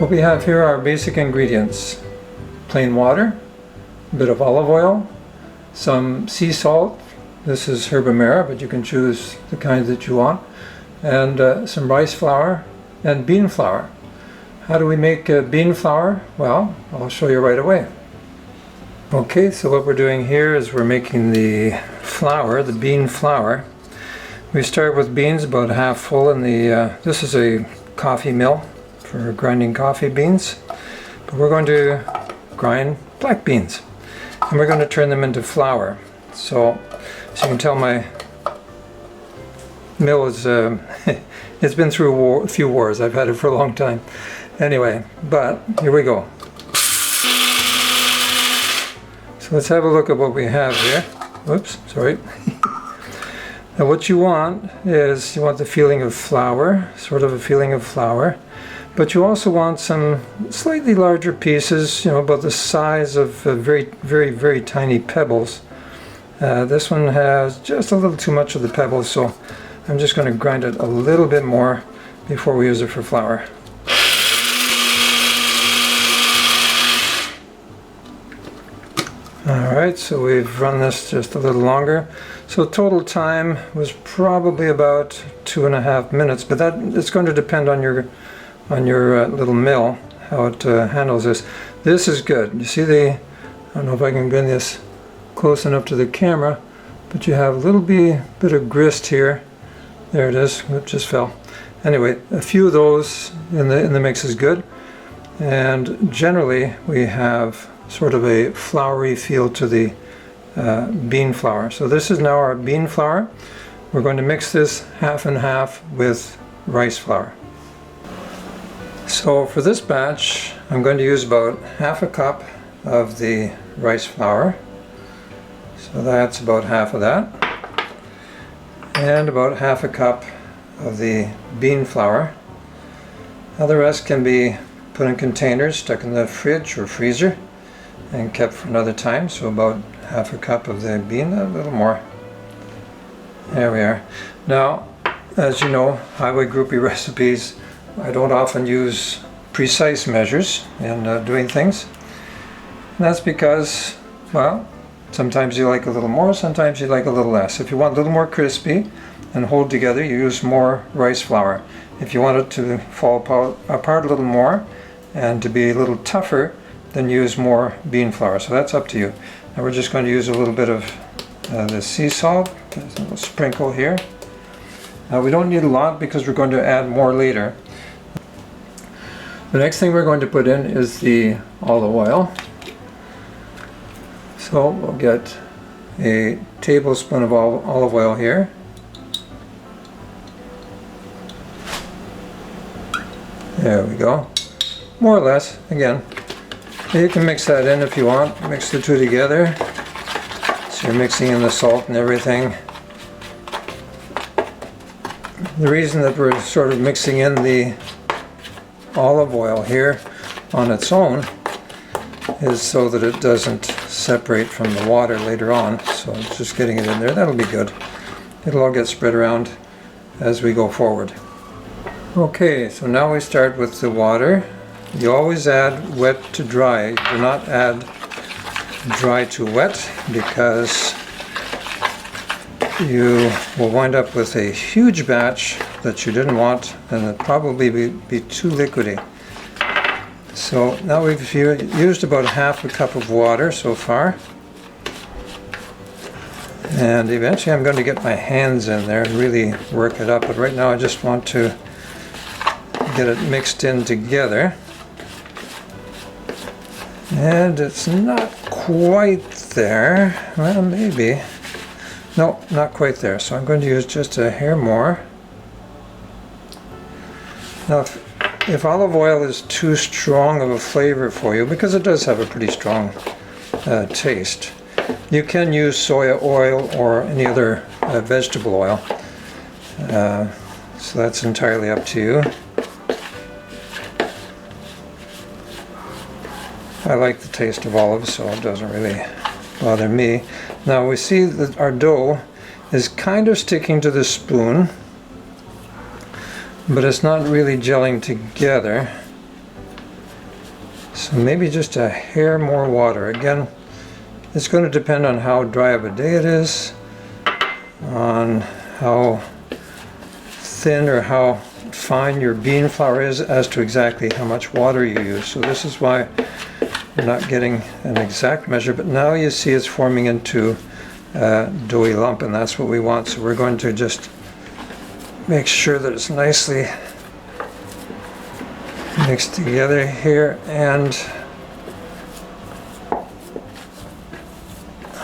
What we have here are basic ingredients: plain water, a bit of olive oil, some sea salt. This is herb amara, but you can choose the kind that you want, and some rice flour and bean flour. How do we make bean flour? Well, I'll show you right away. Okay, so what we're doing here is we're making the flour, the bean flour. We start with beans about half full in the, this is a coffee mill for grinding coffee beans, but we're going to grind black beans and we're going to turn them into flour. So as you can tell, my mill is, it's been through a few wars. I've had it for a long time. Anyway, but here we go. So let's have a look at what we have here. Whoops, sorry. Now what you want is, you want the feeling of flour, sort of a feeling of flour, but you also want some slightly larger pieces, about the size of very, very, very tiny pebbles. This one has just a little too much of the pebbles, so I'm just going to grind it a little bit more before we use it for flour. Alright, so we've run this just a little longer. So total time was probably about 2.5 minutes, but it's going to depend on your little mill, how it handles this. This is good. You see I don't know if I can bring this close enough to the camera, but you have a little bit of grist here. There it is. It just fell. Anyway, a few of those in the mix is good, and generally we have sort of a floury feel to the bean flour. So this is now our bean flour. We're going to mix this half and half with rice flour. So for this batch, I'm going to use about half a cup of the rice flour. So that's about half of that. And about half a cup of the bean flour. Now the rest can be put in containers, stuck in the fridge or freezer, and kept for another time. So about half a cup of the bean, a little more. There we are. Now, as you know, highway groupie recipes, I don't often use precise measures in doing things. And that's because, well, sometimes you like a little more, sometimes you like a little less. If you want a little more crispy and hold together, you use more rice flour. If you want it to fall apart a little more and to be a little tougher, then use more bean flour. So that's up to you. Now we're just going to use a little bit of the sea salt. There's a little sprinkle here. Now we don't need a lot because we're going to add more later. The next thing we're going to put in is the olive oil. So we'll get a tablespoon of olive oil here. There we go. More or less, again. You can mix that in if you want. Mix the two together. So you're mixing in the salt and everything. The reason that we're sort of mixing in the olive oil here on its own is so that it doesn't separate from the water later on. So just getting it in there, that'll be good. It'll all get spread around as we go forward. Okay, so now we start with the water. You always add wet to dry. Do not add dry to wet, because you will wind up with a huge batch that you didn't want, and it'll probably be too liquidy. So now we've used about half a cup of water so far, and eventually I'm going to get my hands in there and really work it up, but right now I just want to get it mixed in together. And it's not quite there. Well, maybe. No, not quite there. So I'm going to use just a hair more. Now, if olive oil is too strong of a flavor for you, because it does have a pretty strong taste, you can use soya oil or any other vegetable oil. So that's entirely up to you. I like the taste of olives, so it doesn't really bother me. Now we see that our dough is kind of sticking to the spoon, but it's not really gelling together. So maybe just a hair more water. Again, it's going to depend on how dry of a day it is, on how thin or how fine your bean flour is as to exactly how much water you use. So this is why we're not getting an exact measure, but now you see it's forming into a doughy lump, and that's what we want. So we're going to just make sure that it's nicely mixed together here, and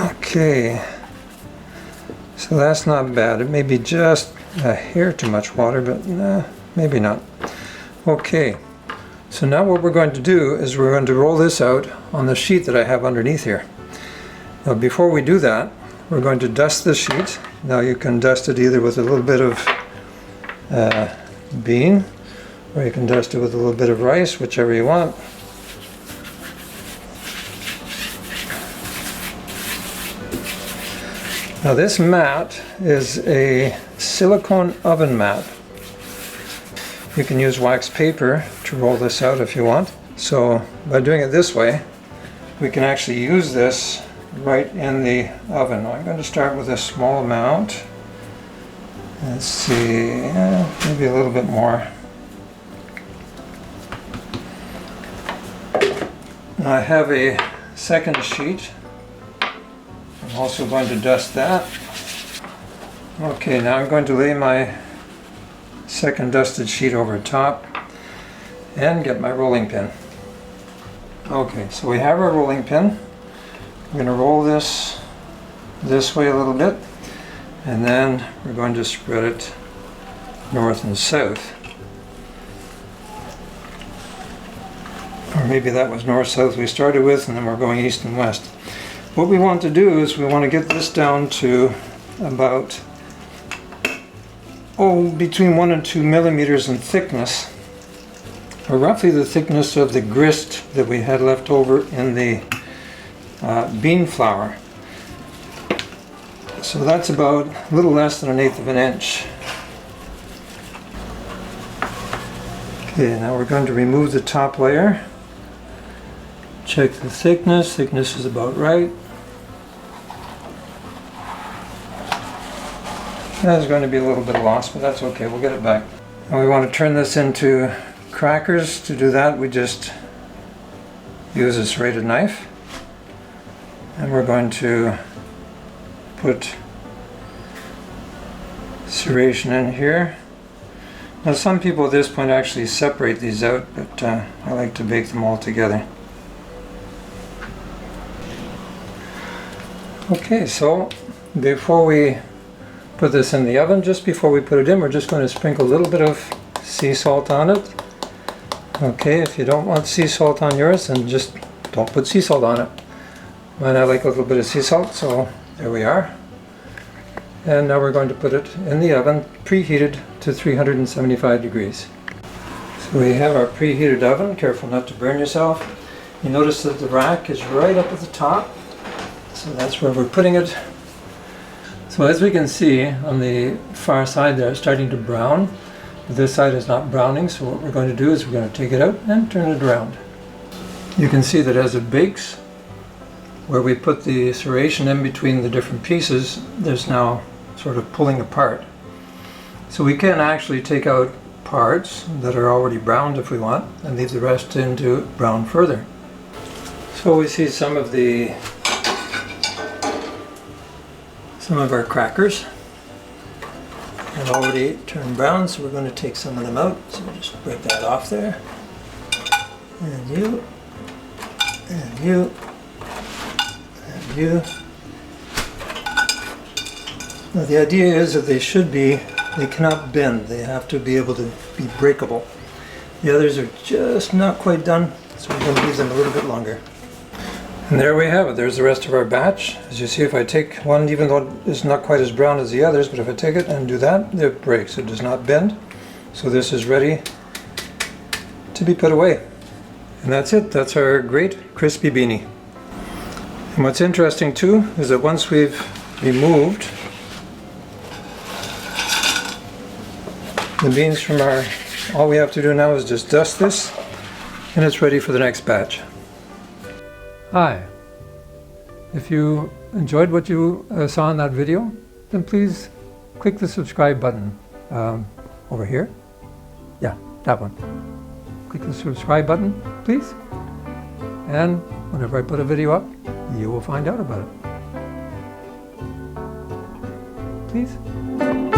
okay, so that's not bad. It may be just a hair too much water, but nah, maybe not. Okay, so now what we're going to do is we're going to roll this out on the sheet that I have underneath here. Now before we do that, we're going to dust the sheet. Now you can dust it either with a little bit of bean, or you can dust it with a little bit of rice, whichever you want. Now this mat is a silicone oven mat. You can use wax paper to roll this out if you want. So by doing it this way, we can actually use this right in the oven. I'm going to start with a small amount. Let's see, maybe a little bit more. Now I have a second sheet. I'm also going to dust that. Okay, now I'm going to lay my second dusted sheet over top and get my rolling pin. Okay, so we have our rolling pin. I'm going to roll this way a little bit, and then we're going to spread it north and south. Or maybe that was north-south we started with, and then we're going east and west. What we want to do is we want to get this down to about between 1 and 2 millimeters in thickness, or roughly the thickness of the grist that we had left over in the bean flour. So that's about a little less than 1/8 of an inch. Okay, now we're going to remove the top layer. Check the thickness. Thickness is about right. There's going to be a little bit of loss, but that's okay, we'll get it back. And we want to turn this into crackers. To do that, we just use a serrated knife. And we're going to put serration in here. Now some people at this point actually separate these out, but I like to bake them all together. Okay, so before we put this in the oven, just before we put it in, we're just going to sprinkle a little bit of sea salt on it. Okay, if you don't want sea salt on yours, then just don't put sea salt on it. Mine, I like a little bit of sea salt, so there we are. And now we're going to put it in the oven, preheated to 375 degrees. So we have our preheated oven. Careful not to burn yourself. You notice that the rack is right up at the top, so that's where we're putting it. So as we can see on the far side there, it's starting to brown. This side is not browning, so what we're going to do is we're going to take it out and turn it around. You can see that as it bakes, where we put the serration in between the different pieces, there's now sort of pulling apart. So we can actually take out parts that are already browned if we want, and leave the rest in to brown further. So we see some of our crackers have already turned brown, so we're going to take some of them out. So just break that off there. And you, and you, and you. Now the idea is that they cannot bend. They have to be able to be breakable. The others are just not quite done, so we're going to leave them a little bit longer. And there we have it. There's the rest of our batch. As you see, if I take one, even though it's not quite as brown as the others, but if I take it and do that, it breaks. It does not bend. So this is ready to be put away. And that's it. That's our great crispy beanie. And what's interesting too is that once we've removed the beans from all we have to do now is just dust this and it's ready for the next batch. Hi. If you enjoyed what you saw in that video, then please click the subscribe button over here. Yeah, that one. Click the subscribe button, please. And whenever I put a video up, you will find out about it. Please.